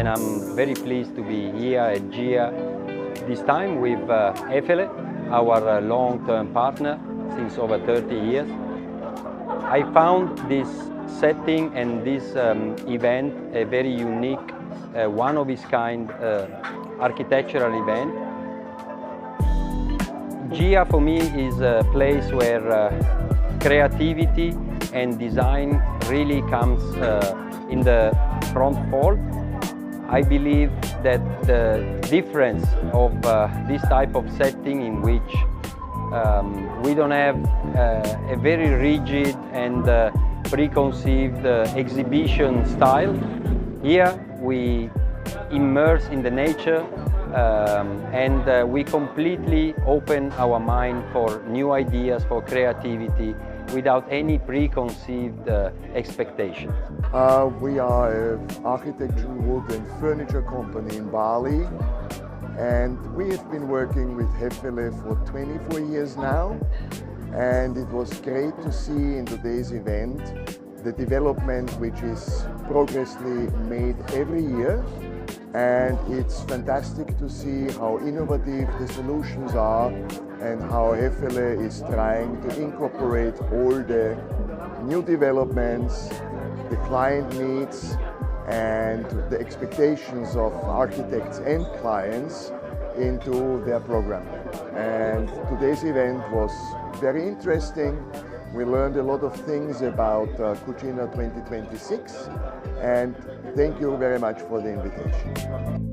and I'm very pleased to be here at GIA, this time with Häfele, our long-term partner since over 30 years. I found this setting and this event a very unique, one-of-its-kind architectural event. GIA for me is a place where creativity and design really comes in the front fold. I believe that the difference of this type of setting in which we don't have a very rigid and preconceived exhibition style. Here we immerse in the nature and we completely open our mind for new ideas, for creativity, without any preconceived expectations. We are an architecture, wood and furniture company in Bali, and we have been working with Häfele for 24 years now, and it was great to see in today's event the development which is progressively made every year, and it's fantastic to see how innovative the solutions are and how Häfele is trying to incorporate all the new developments, the client needs and the expectations of architects and clients into their program. And today's event was very interesting. We learned a lot of things about Cucina 2026, and thank you very much for the invitation.